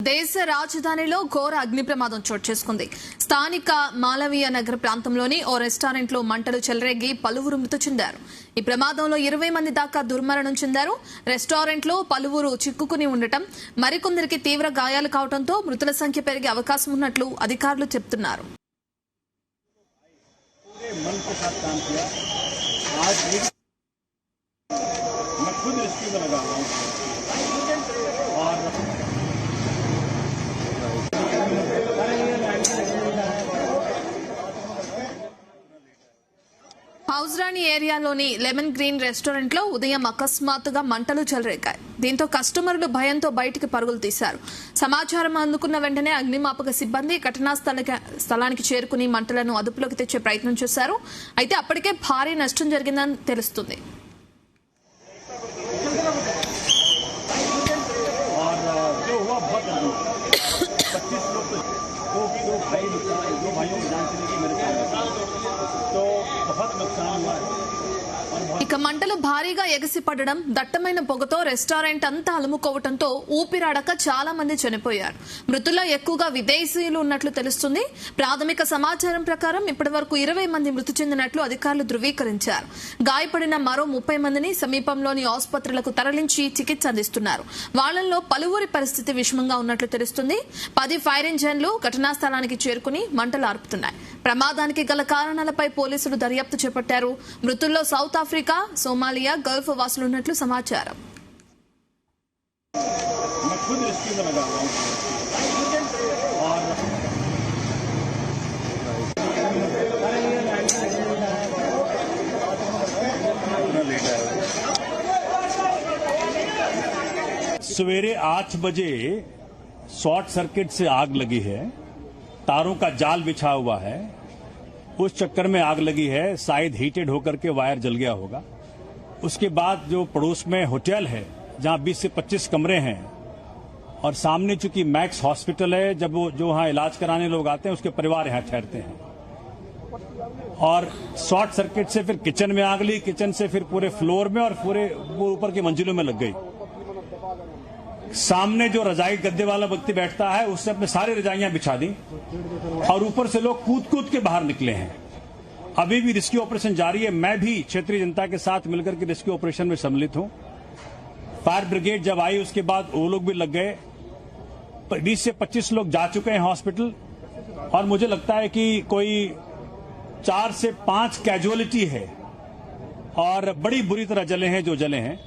దేశ రాజధానిలో ఘోర అగ్ని ప్రమాదం చోటు చేసుకుంది. స్థానిక మాలవీయ నగర్ ప్రాంతంలోని ఓ రెస్టారెంట్ లో మంటలు చెలరేగి పలువురు మృతి చెందారు. ఈ ప్రమాదంలో 20 మంది దాకా దుర్మరణం చెందారు. రెస్టారెంట్ లో పలువురు చిక్కుకుని ఉండటం, మరికొందరికి తీవ్ర గాయాలు కావడంతో మృతుల సంఖ్య పెరిగే అవకాశం ఉన్నట్లు అధికారులు చెబుతున్నారు. హౌస్రాణి ఏరియాలోని లెమన్ గ్రీన్ రెస్టారెంట్ లో ఉదయం అకస్మాత్తుగా మంటలు చెలరేగాయి. దీంతో కస్టమర్లు భయంతో బయటికి పరుగులు తీశారు. సమాచారం అందుకున్న వెంటనే అగ్నిమాపక సిబ్బంది ఘటనా స్థలానికి చేరుకుని మంటలను అదుపులోకి తెచ్చే ప్రయత్నం చేశారు. అయితే అప్పటికే భారీ నష్టం జరిగిందని తెలుస్తుంది. ఇక మంటలు భారీగా ఎగసిపడడం, దట్టమైన పొగతో రెస్టారెంట్ అంతా అలుముకోవడంతో ఊపిరాడక చాలా మంది చనిపోయారు. మృతుల్లో ఎక్కువగా విదేశీయులు ఉన్నట్లు తెలుస్తుంది. ప్రాథమిక సమాచారం ప్రకారం ఇప్పటివరకు 20 మంది మృతి చెందినట్లు అధికారులు ధృవీకరించారు. గాయపడిన మరో 30 మందిని సమీపంలోని ఆసుపత్రులకు తరలించి చికిత్స అందిస్తున్నారు. వాళ్లలో పలువురి పరిస్థితి విషమంగా ఉన్నట్లు తెలుస్తుంది. 10 ఫైర్ ఇంజన్లు ఘటనా స్థలానికి చేరుకుని మంటలు ఆర్పుతున్నాయి. ప్రమాదానికి గల కారణాలపై పోలీసులు దర్యాప్తు చేపట్టారు. మృతుల్లో సౌత్ ఆఫ్రికా, సోమాలియా, గల్ఫ్ వాసులున్నట్లు సమాచారం. सवेरे 8 बजे शॉर्ट सर्किट से आग लगी है। तारों का जाल बिछा हुआ है, उस चक्कर में आग लगी है। शायद हीटेड होकर के वायर जल गया होगा। उसके बाद जो पड़ोस में होटल है जहां 20 से 25 कमरे हैं और सामने चूंकि मैक्स हॉस्पिटल है, जब वो जो वहां इलाज कराने लोग आते हैं उसके परिवार यहां ठहरते हैं। और शॉर्ट सर्किट से फिर किचन में आग लगी, किचन से फिर पूरे फ्लोर में और पूरे वो ऊपर की मंजिलों में लग गई। सामने जो रजाई गद्दे वाला व्यक्ति बैठता है उससे अपने सारी रजाइयां बिछा दी और ऊपर से लोग कूद कूद के बाहर निकले हैं। अभी भी रेस्क्यू ऑपरेशन जारी है। मैं भी क्षेत्रीय जनता के साथ मिलकर के रेस्क्यू ऑपरेशन में सम्मिलित हूं। फायर ब्रिगेड जब आई उसके बाद वो लोग भी लग गए। 20 से 25 लोग जा चुके हैं हॉस्पिटल और मुझे लगता है कि कोई 4 से 5 कैजुअलिटी है और बड़ी बुरी तरह जले हैं जो जले हैं।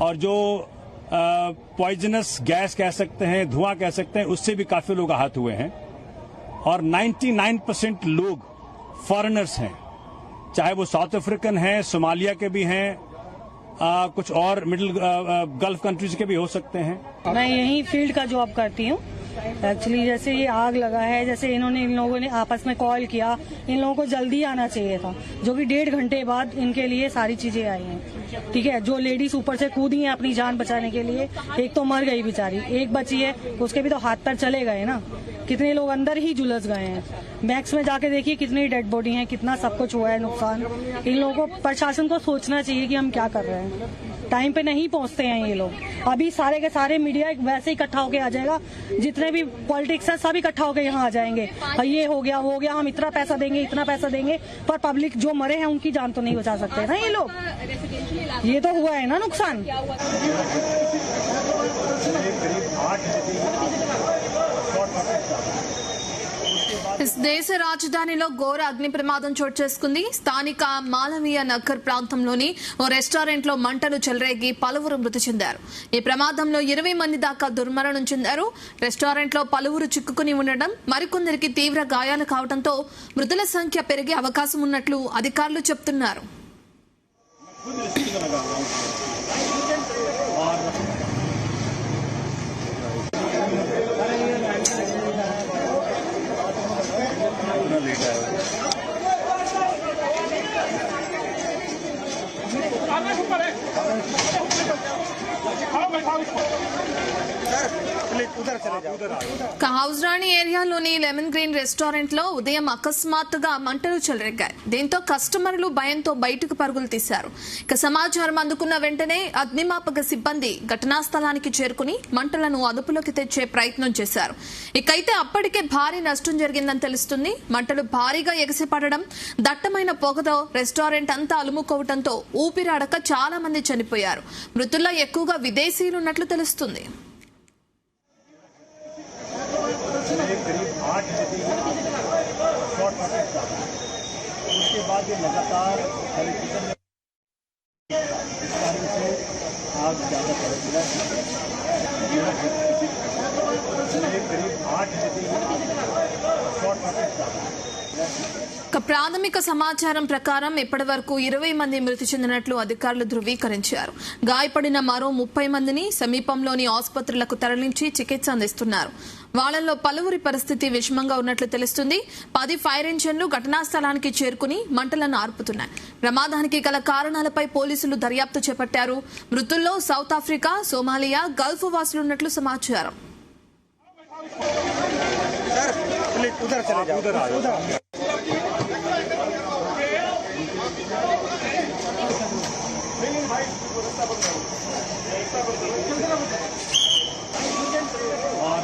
और जो पॉइजनस गैस कह सकते हैं, धुआं कह सकते हैं, उससे भी काफी लोग आहत हुए हैं। और 99% लोग फॉरेनर्स हैं, चाहे वो साउथ अफ्रीकन हैं, सोमालिया के भी हैं, कुछ और मिडिल गल्फ कंट्रीज के भी हो सकते हैं। मैं यही फील्ड का जॉब करती हूँ। एक्चुअली जैसे ये आग लगा है, जैसे इन लोगों ने आपस में कॉल किया, इन लोगों को जल्दी आना चाहिए था, जो कि 1.5 घंटे बाद इनके लिए सारी चीजें आई हैं। ठीक है, जो लेडीज ऊपर से कूदी हैं अपनी जान बचाने के लिए, एक तो मर गई बेचारी, एक बची है, उसके भी तो हाथ पैर चले गए ना। कितने लोग अंदर ही झुलस गए हैं। मैक्स में जाके देखिए कितनी डेड बॉडी है, कितना सब कुछ हुआ है नुकसान। इन लोगों को, प्रशासन को सोचना चाहिए कि हम क्या कर रहे हैं। टाइम पे नहीं पहुंचते हैं ये लोग। अभी सारे के सारे मीडिया वैसे इकट्ठा होके आ जाएगा, जितने भी पॉलिटिक्स है सब इकट्ठा होके यहाँ आ जाएंगे। ये हो गया वो हो गया, हम इतना पैसा देंगे इतना पैसा देंगे, पर पब्लिक जो मरे हैं उनकी जान तो नहीं बचा सकते ना ये लोग। ये तो हुआ है ना नुकसान। దేశ రాజధానిలో ఘోర అగ్ని ప్రమాదం చోటు చేసుకుంది. స్థానిక మాలవీయ నగర్ ప్రాంతంలోని ఓ రెస్టారెంట్ లో మంటలు చెలరేగి పలువురు మృతి చెందారు. ఈ ప్రమాదంలో 20 మంది దాకా దుర్మరణం చెందారు. రెస్టారెంట్ లో పలువురు చిక్కుకుని ఉండడం, మరికొందరికి తీవ్ర గాయాలు కావడంతో మృతుల సంఖ్య పెరిగే అవకాశం ఉన్నట్లు అధికారులు చెబుతున్నారు. उधर హౌస్రాణి ఏరియాలోని లెమన్ గ్రీన్ రెస్టారెంట్ లో ఉదయం అకస్మాత్తుగా మంటలు చెలరేగాయి. దీంతో కస్టమర్లు భయంతో బయటకు పరుగులు తీశారు. ఇక సమాచారం అందుకున్న వెంటనే అగ్నిమాపక సిబ్బంది ఘటనా స్థలానికి చేరుకుని మంటలను అదుపులోకి తెచ్చే ప్రయత్నం చేశారు. ఇకైతే అప్పటికే భారీ నష్టం జరిగిందని తెలుస్తుంది. మంటలు భారీగా ఎగసిపడడం, దట్టమైన పొగతో రెస్టారెంట్ అంతా అలుముకోవడంతో ఊపిరాడక చాలా మంది చనిపోయారు. మృతుల్లో ఎక్కువగా విదేశీయులు ఉన్నట్లు తెలుస్తుంది. करीब 8 बजे शॉर्ट सर्किट था। उसके बाद ये लगातार किचन में इस कारण से आग ज़्यादा फैल गया। करीब 8 बजे शॉर्ट सर्किट था। ప్రాథమిక సమాచారం ప్రకారం ఇప్పటి వరకు 20 మంది మృతి చెందినట్లు అధికారులు ధృవీకరించారు. గాయపడిన మరో 30 మందిని సమీపంలోని ఆసుపత్రులకు తరలించి చికిత్స అందిస్తున్నారు. వాళ్లలో పలువురి పరిస్థితి విషమంగా ఉన్నట్లు తెలుస్తుంది. 10 ఫైర్ ఇంజన్లు ఘటనా స్థలానికి చేరుకుని మంటలను ఆర్పుతున్నాయి. ప్రమాదానికి గల కారణాలపై పోలీసులు దర్యాప్తు చేపట్టారు. మృతుల్లో సౌత్ ఆఫ్రికా, సోమాలియా, గల్ఫ్ వాసులు ఉన్నట్లు సమాచారం. और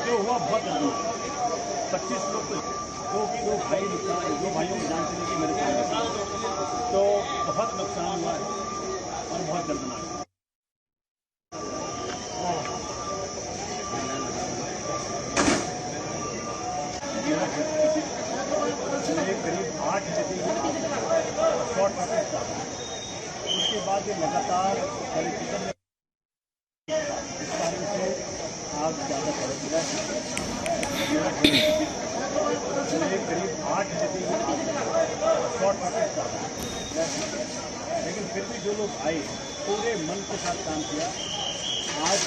जो हुआ बहुत 25 लोग दो भाइयों की जान चली गई मेरे साथ, तो बहुत नुकसान हुआ है और बहुत दर्दनाक है। करीब 8 बजे शॉर्ट सर्किट था। उसके बाद ये लगातार किचन में इस कारण से आग ज़्यादा फैल गया। करीब 8 बजे शॉर्ट सर्किट था। लेकिन फिर भी जो लोग आए पूरे मन के साथ काम किया। आज